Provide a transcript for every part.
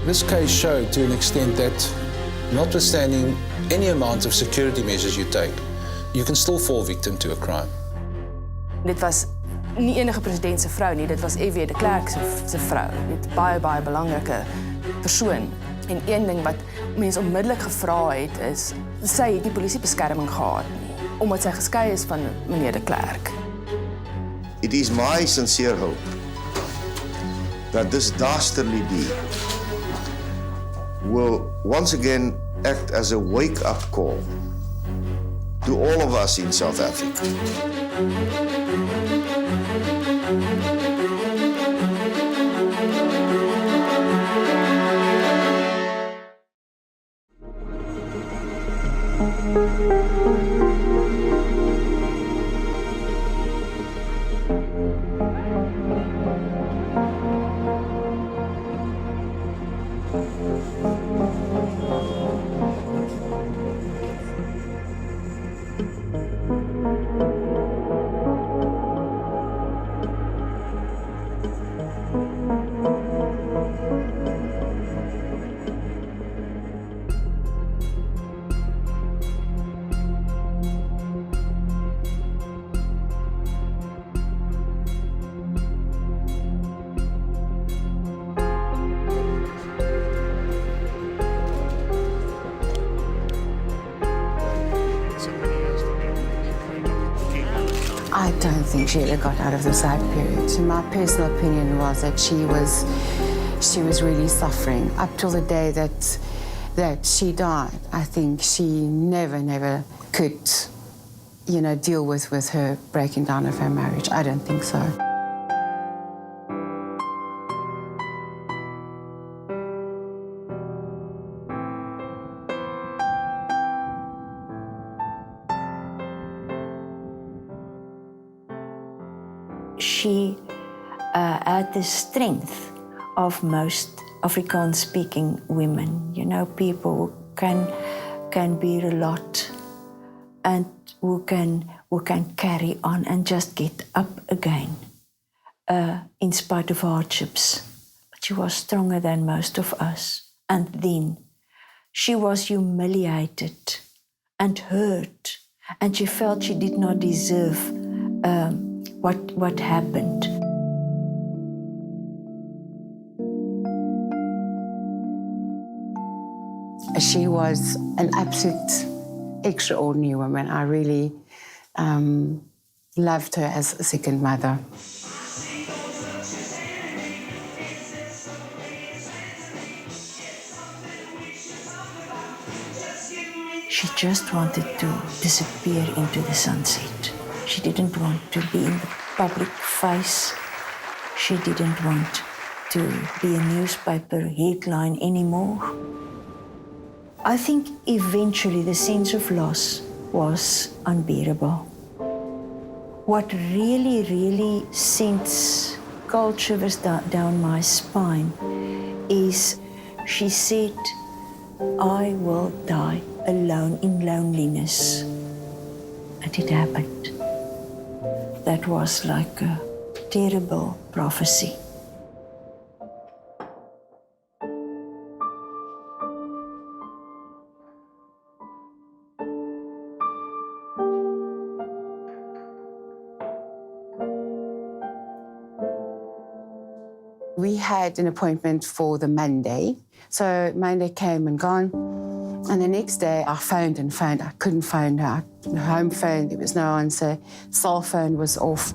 This case showed to an extent that, notwithstanding any amount of security measures you take, you can still fall victim to a crime. Dit was nie enige president se vrou nie, dit was Marike de Klerk se vrou. Dit baie belangrike persoon. En een ding wat mense onmiddellik gevra het is, sy het nie polisiebeskerming gehad nie, omdat sy geskei is van meneer de Klerk. It is my sincere hope that this dastardly deed will once again act as a wake-up call to all of us in South Africa. I don't think she ever got out of the sad period. My personal opinion was that she was really suffering up till the day that she died. I think she never could, deal with her breaking down of her marriage. I don't think so. She had the strength of most Afrikaans-speaking women. People who can bear a lot and who can carry on and just get up again in spite of hardships. But she was stronger than most of us. And then she was humiliated and hurt, and she felt she did not deserve what happened. She was an absolute extraordinary woman. I really loved her as a second mother. She just wanted to disappear into the sunset. She didn't want to be in the public face. She didn't want to be a newspaper headline anymore. I think eventually the sense of loss was unbearable. What really sent cold shivers down my spine is she said, "I will die alone in loneliness." And it happened. That was like a terrible prophecy. We had an appointment for the Monday. So Monday came and gone. And the next day I phoned. I couldn't phone her. The home phone, there was no answer. Cell phone was off.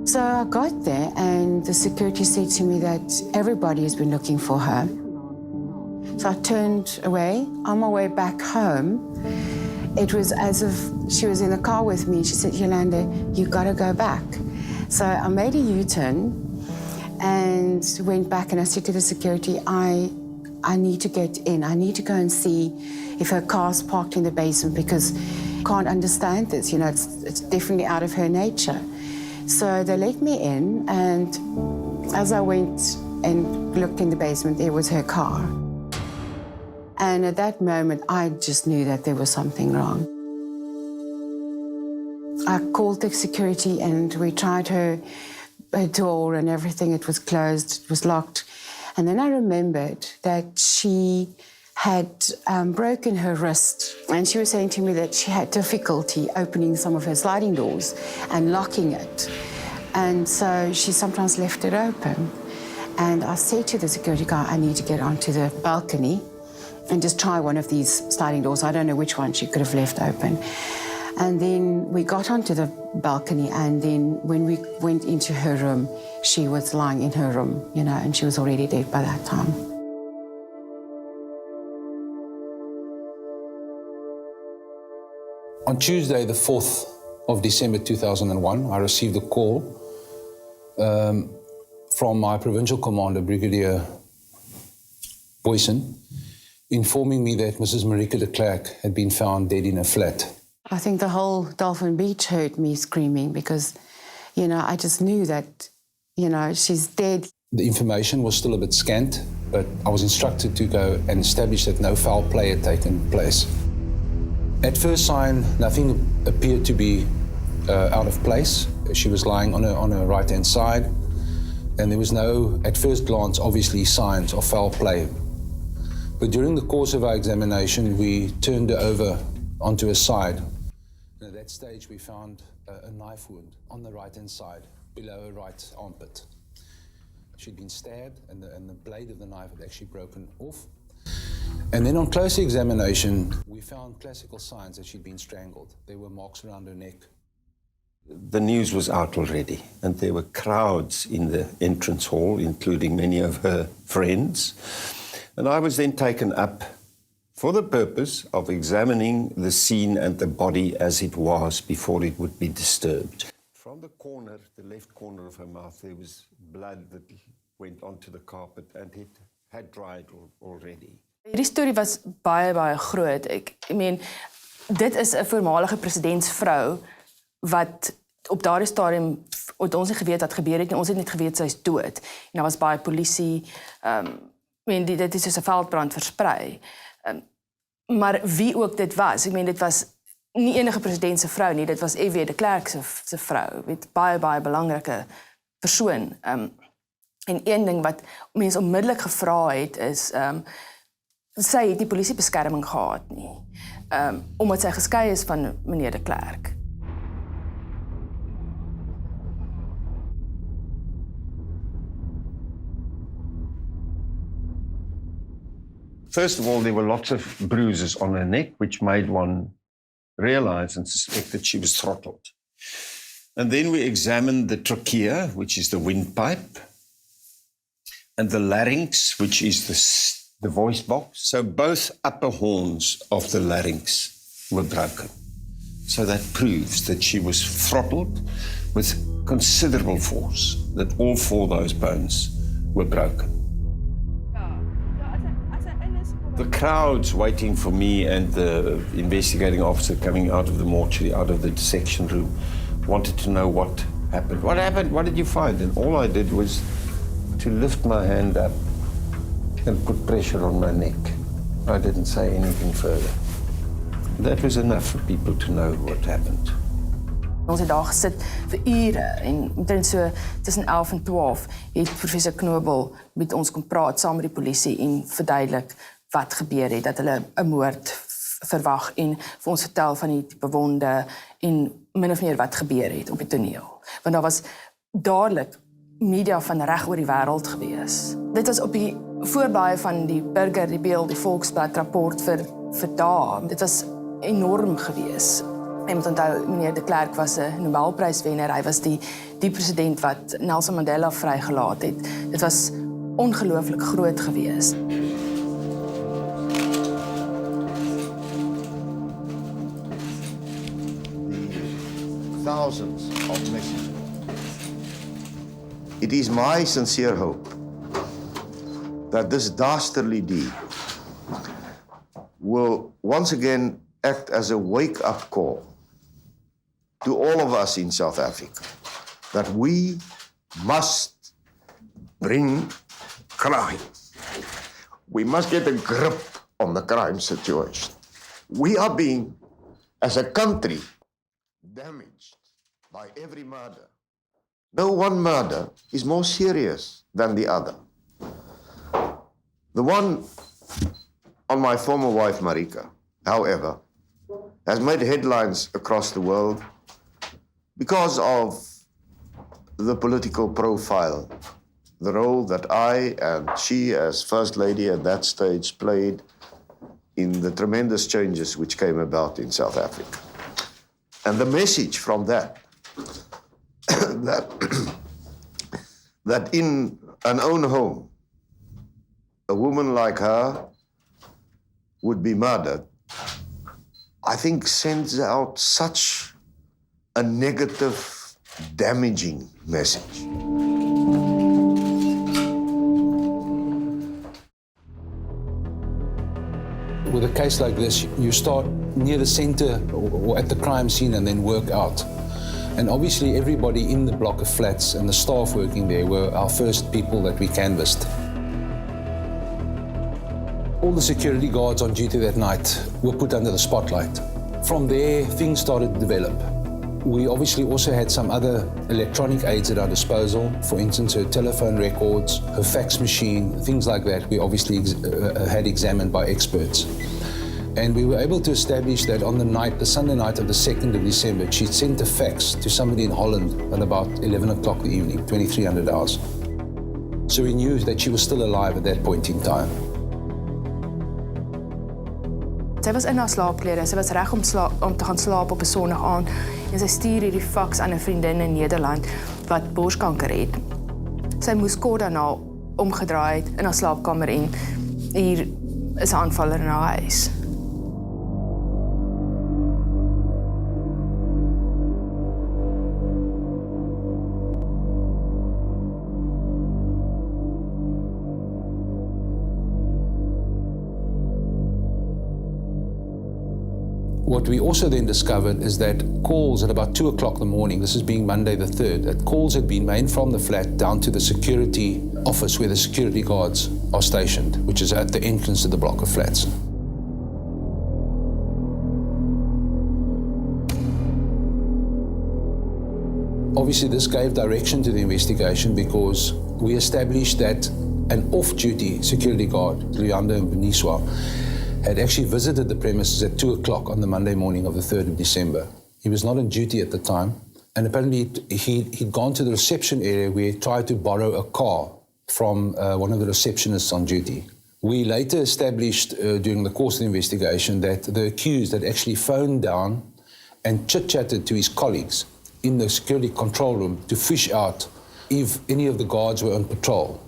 So I got there and the security said to me that everybody has been looking for her. So I turned away. On my way back home, it was as if she was in the car with me. She said, "Yolanda, you gotta go back." So I made a U-turn and went back and I said to the security, I need to get in. I need to go and see if her car's parked in the basement because I can't understand this. It's definitely out of her nature. So they let me in, and as I went and looked in the basement, there was her car. And at that moment, I just knew that there was something wrong. I called the security and we tried her door and everything. It was closed, it was locked. And then I remembered that she had broken her wrist, and she was saying to me that she had difficulty opening some of her sliding doors and locking it. And so she sometimes left it open. And I said to the security guy, I need to get onto the balcony and just try one of these sliding doors. I don't know which one she could have left open. And then we got onto the balcony, and then when we went into her room, she was lying in her room, you know, and she was already dead by that time. On Tuesday, the 4th of December 2001, I received a call from my provincial commander, Brigadier Boyson, informing me that Mrs. Marike de Klerk had been found dead in a flat. I think the whole Dolphin Beach heard me screaming because, you know, I just knew that, you know, she's dead. The information was still a bit scant, but I was instructed to go and establish that no foul play had taken place. At first sign, nothing appeared to be out of place. She was lying on her right-hand side, and there was no, at first glance, obviously signs of foul play. But during the course of our examination, we turned her over onto her side. And at that stage, we found a knife wound on the right-hand side, below her right armpit. She'd been stabbed, and the blade of the knife had actually broken off. And then on closer examination, we found classical signs that she'd been strangled. There were marks around her neck. The news was out already, and there were crowds in the entrance hall, including many of her friends. And I was then taken up for the purpose of examining the scene and the body as it was before it would be disturbed. From the corner, the left corner of her mouth, there was blood that went onto the carpet, and it had dried already. Hierdie storie was baie groot. I meen, dit is 'n voormalige presidentsvrou wat op daardie stadium ons nie geweet wat gebeur het nie. Ons het net geweet sy is dood. En daar was baie polisie. Dit is soos 'n veldbrand versprei. Maar wie ook dit was, dit was nie enige president se vrou nie, dit was Marike de Klerk se vrou, baie belangrike persoon. En een ding wat mense onmiddellik gevra het is, sy het nie polisiebeskerming gehad nie, omdat sy geskei is van meneer de Klerk. First of all, there were lots of bruises on her neck, which made one realize and suspect that she was throttled. And then we examined the trachea, which is the windpipe, and the larynx, which is the voice box. So both upper horns of the larynx were broken. So that proves that she was throttled with considerable force, that all four of those bones were broken. The crowds waiting for me and the investigating officer coming out of the mortuary, out of the dissection room, wanted to know what happened. What happened? What did you find? And all I did was to lift my hand up and put pressure on my neck. I didn't say anything further. That was enough for people to know what happened. Ons het daar gesit vir ure en omtrent so tussen 11 en 12 het professor Knobel met ons kom praat saam met die polisie en verduidelik wat gebeur het, dat hulle 'n moord verwag en vir ons vertel van die tipe wonde en min of meer wat gebeur het op die toneel. Want daar was dadelik media van reg oor die wêreld gewees. Dit was op die voorblaai van die Burger, die Beeld, die Volksblad rapport vir dae. Dit was enorm gewees. En moet onthou, meneer de Klerk was 'n Nobelpryswenner. Hy was die president wat Nelson Mandela vrygelaat het. Dit was ongelooflik groot gewees. Thousands of messages. It is my sincere hope that this dastardly deed will once again act as a wake-up call to all of us in South Africa, that we must bring crime. We must get a grip on the crime situation. We are being, as a country, damaged by every murder. No one murder is more serious than the other. The one on my former wife, Marike, however, has made headlines across the world because of the political profile, the role that I and she as First Lady at that stage played in the tremendous changes which came about in South Africa. And the message from that, that in an own home, a woman like her would be murdered, I think sends out such a negative, damaging message. With a case like this, you start near the center or at the crime scene and then work out. And obviously everybody in the block of flats and the staff working there were our first people that we canvassed. All the security guards on duty that night were put under the spotlight. From there, things started to develop. We obviously also had some other electronic aids at our disposal. For instance, her telephone records, her fax machine, things like that we obviously had examined by experts. And we were able to establish that on the night, the Sunday night of the 2nd of December, she'd sent a fax to somebody in Holland at about 11 o'clock in the evening, 2300 hours. So we knew that she was still alive at that point in time. Sy was in haar slaapklere, sy was reg om te gaan slaap op 'n Sondag aand en sy stuur hierdie faks aan 'n vriendin in Nederland wat borskanker het. Sy moes kort daarna omgedraai het in haar slaapkamer en hier is 'n aanvaller in haar huis. What we also then discovered is that calls at about 2 o'clock in the morning, this is being Monday the 3rd, that calls had been made from the flat down to the security office where the security guards are stationed, which is at the entrance to the block of flats. Obviously, this gave direction to the investigation because we established that an off-duty security guard, Luyanda Mboniswa, had actually visited the premises at 2 o'clock on the Monday morning of the 3rd of December. He was not on duty at the time, and apparently he'd gone to the reception area where he tried to borrow a car from one of the receptionists on duty. We later established during the course of the investigation that the accused had actually phoned down and chit-chatted to his colleagues in the security control room to fish out if any of the guards were on patrol.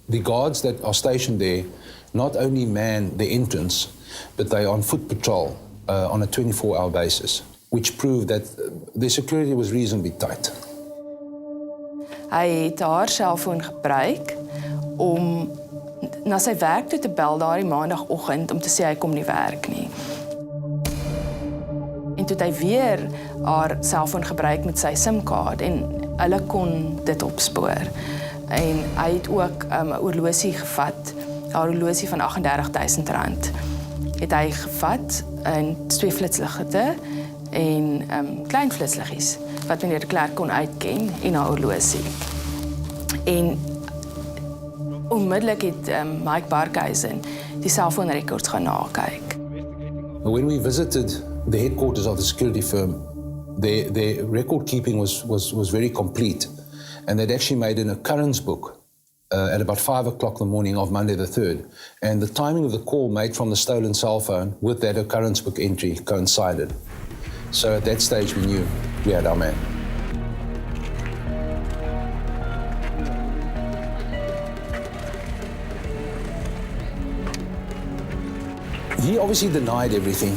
The guards that are stationed there not only man the entrance, but they are on foot patrol on a 24-hour basis, which proved that the security was reasonably tight. Hy het haar selfoon gebruik om na sy werk toe te bel daardie maandagoggend om te sê hy kom nie werk nie. En toe het hy weer haar selfoon gebruik met sy SIM-kaart en hulle kon dit opspoor. En hy het ook 'n horlosie gevat, 'n horlosie van R38.000 het hy gevat en 2 flitsligte en klein flitsliggies wat meneer de Klerk kon uitken en haar horlosie. En onmiddellik het Mike Barkhuizen die selfoonrekords gaan nakyk. When we visited the headquarters of the security firm, their record keeping was very complete, and they'd actually made an occurrence book at about 5 o'clock in the morning of Monday the 3rd, and the timing of the call made from the stolen cell phone with that occurrence book entry coincided. So at that stage we knew we had our man. He obviously denied everything.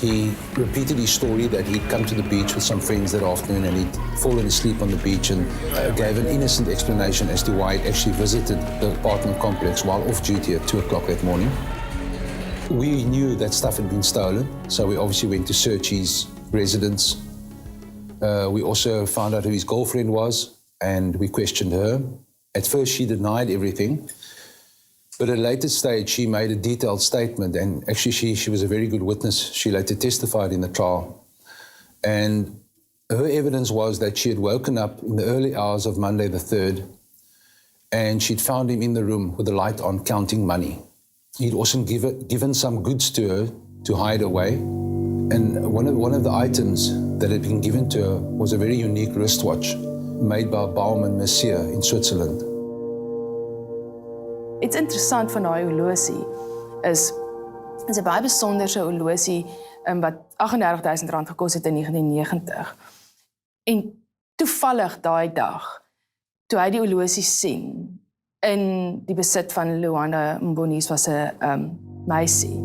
He repeated his story that he'd come to the beach with some friends that afternoon and he'd fallen asleep on the beach, and gave an innocent explanation as to why he'd actually visited the apartment complex while off duty at 2 o'clock that morning. We knew that stuff had been stolen, so we obviously went to search his residence. We also found out who his girlfriend was, and we questioned her. At first she denied everything, But at a later stage, she made a detailed statement, and actually she was a very good witness. She later testified in the trial. And her evidence was that she had woken up in the early hours of Monday the 3rd, and she'd found him in the room with the light on, counting money. He'd also given some goods to her to hide away. And one of the items that had been given to her was a very unique wristwatch made by Baumann Mercier in Switzerland. Iets interessant van daai horlosie is 'n baie besonderse horlosie wat R38.000 gekos het in 1990. En toevallig daai dag, toe hy die horlosie sien in die besit van Luanda Mboni's was 'n meisie,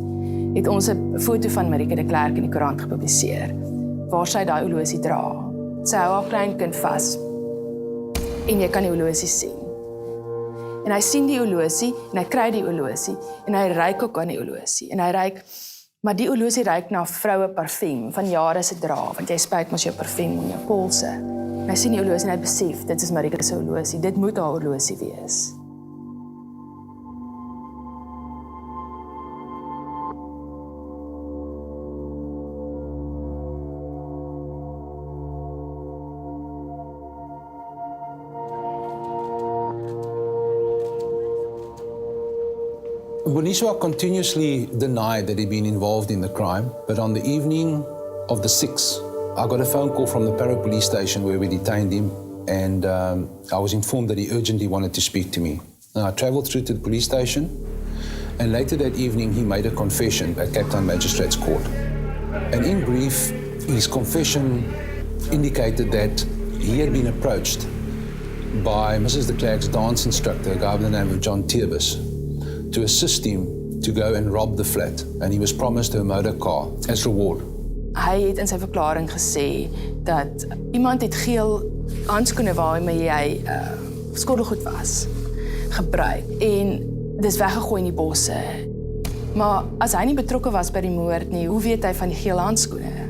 het ons 'n foto van Marike de Klerk in die koerant gepubliseer waar sy daai horlosie dra. Sy hou haar klein kind vas en jy kan die horlosie sien. En hy sien die horlosie en hy kry die horlosie en hy ruik ook aan die horlosie en hy ruik, maar die horlosie ruik na vroue parfuum van jare se dra, want jy spuit mos jou parfuum in jou polse. En hy sien die horlosie en hy besef, dit is Marike se horlosie, dit moet haar horlosie wees. Boniswa continuously denied that he'd been involved in the crime, but on the evening of the 6th, I got a phone call from the Paro police station where we detained him, and I was informed that he urgently wanted to speak to me. Now, I travelled through to the police station, and later that evening he made a confession at Cape Town Magistrates Court. And in brief, his confession indicated that he had been approached by Mrs. de Klerk's dance instructor, a guy by the name of John Terbus, to assist him to go and rob the flat, and he was promised her motor car as reward. Hy het in sy verklaring gesê dat iemand het geel handskoene waarmee hy skottelgoed was gebruik en dis weggegooi in die bosse. Maar as hy nie betrokke was by die moord nie, hoe weet hy van die geel handskoene?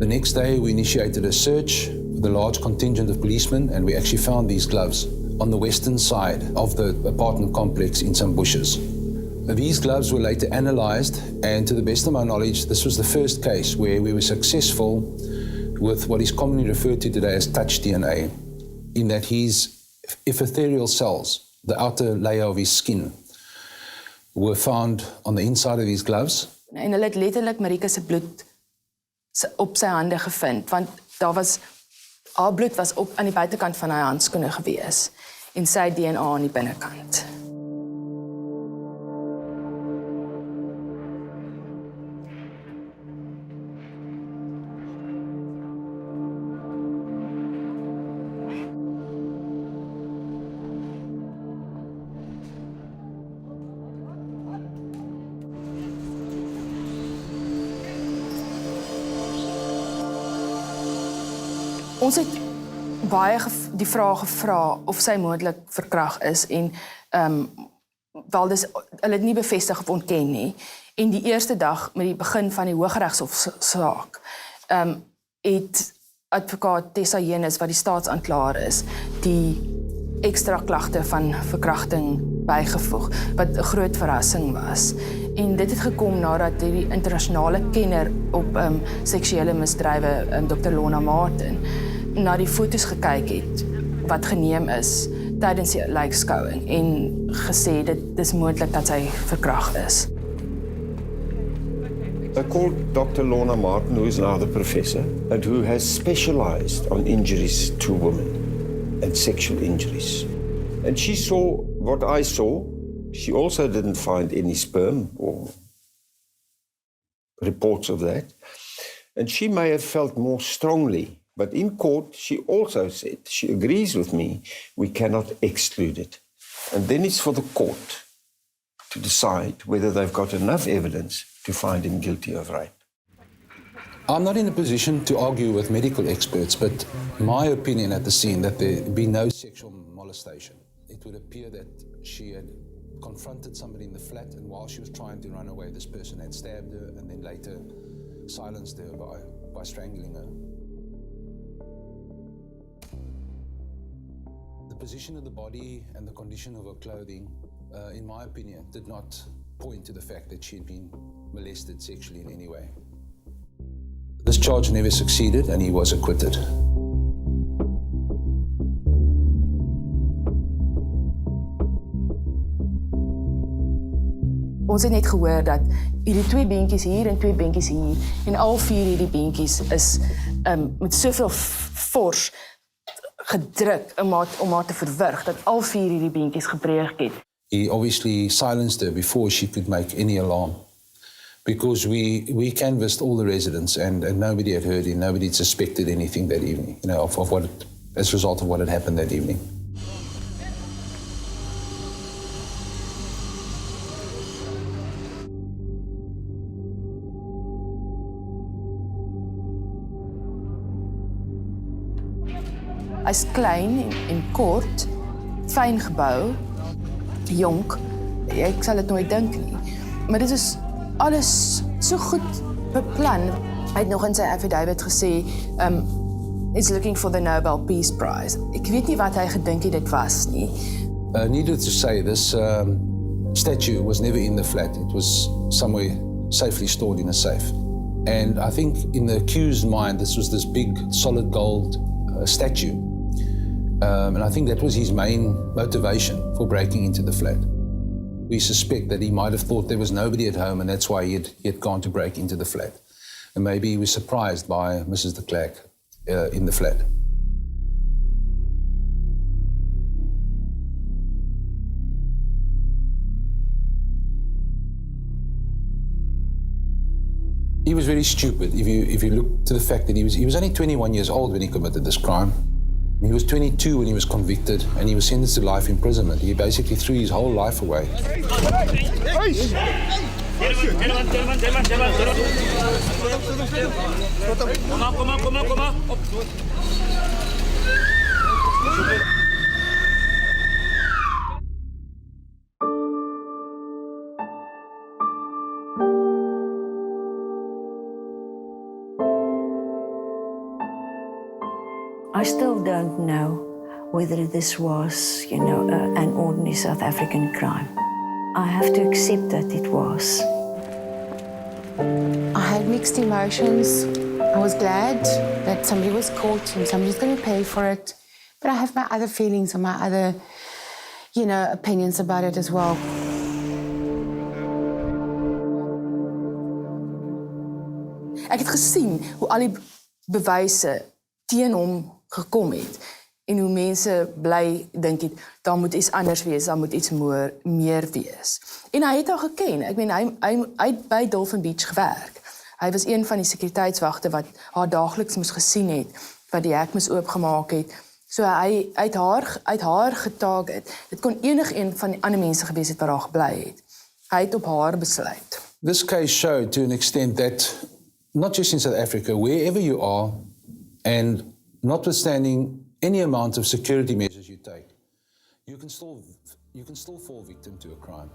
The next day we initiated a search with a large contingent of policemen, and we actually found these gloves on the western side of the apartment complex in some bushes. These gloves were later analysed, and to the best of my knowledge, this was the first case where we were successful with what is commonly referred to today as touch DNA, in that his epithelial cells, the outer layer of his skin, were found on the inside of these gloves. En hulle het letterlik Marike se bloed op sy hande gevind, want haar bloed was op aan die buitekant van haar handskoene gewees en sy DNA aan die binnekant. Ons het baie die vraag gevra of sy moontlik verkragt is en wel hulle het nie bevestig of ontken nie. En die eerste dag met die begin van die Hooggeregshofsaak het advokaat Tessa Jenis, wat die staatsanklaer is, die ekstra klagte van verkrachting bygevoeg, wat 'n groot verrassing was. En dit het gekom nadat die internasionale kenner op seksuele misdrywe, Dr. Lona Martin, na die foto's gekyk het wat geneem is tydens die lijkskouing en gesê dit is moontlik dat sy verkragt is. I called Dr. Lorna Martin, who is now the professor, and who has specialized on injuries to women and sexual injuries. And she saw what I saw. She also didn't find any sperm or reports of that. And she may have felt more strongly. But in court, she also said, she agrees with me, we cannot exclude it. And then it's for the court to decide whether they've got enough evidence to find him guilty of rape. I'm not in a position to argue with medical experts, but my opinion at the scene that there be no sexual molestation. It would appear that she had confronted somebody in the flat, and while she was trying to run away, this person had stabbed her and then later silenced her by strangling her. The position of the body and the condition of her clothing in my opinion, did not point to the fact that she had been molested sexually in any way. This charge never succeeded and he was acquitted. Ons het net gehoor dat hierdie 2 beentjies hier en 2 beentjies hier en al 4 hierdie beentjies is met soveel fors gedruk om haar te verwrig dat al 4 hierdie beentjies gebreek het. He obviously silenced her before she could make any alarm because we canvassed all the residents and nobody had heard him, nobody had suspected anything that evening, of what as a result of what had happened that evening. Hy's klein en kort, fyn gebou, jonk. Ek sal dit nooit dink nie. Maar dit is alles so goed beplan. Hy het nog in sy affidavit gesê, is looking for the Nobel Peace Prize. Ek weet nie wat hy gedink het dit was nie. Needless to say, this statue was never in the flat. It was somewhere safely stored in a safe. And I think in the accused's mind, this was this big solid gold statue. And I think that was his main motivation for breaking into the flat. We suspect that he might have thought there was nobody at home and that's why he had gone to break into the flat. And maybe he was surprised by Mrs. de Klerk in the flat. He was very stupid. If you look to the fact that he was only 21 years old when he committed this crime. He was 22 when he was convicted and he was sentenced to life imprisonment. He basically threw his whole life away. I still don't know whether this was, an ordinary South African crime. I have to accept that it was. I had mixed emotions. I was glad that somebody was caught and somebody's going to pay for it. But I have my other feelings and my other, opinions about it as well. Ek het gesien hoe al die bewyse teen hom gekom het en hoe mense bly dink het daar moet iets anders wees, daar moet iets meer wees. En hy het haar geken. Ek meen hy het by Dolphin Beach gewerk. Hy was een van die sekuriteitswagte wat haar daagliks moes gesien het, wat die hek moes oopgemaak het. So hy het haar getarget. Dit kon enigeen van die ander mense gewees het wat daar gebly het. Hy het op haar besluit. This case showed to an extent that not just in South Africa, wherever you are, and notwithstanding any amount of security measures you take, you can still fall victim to a crime.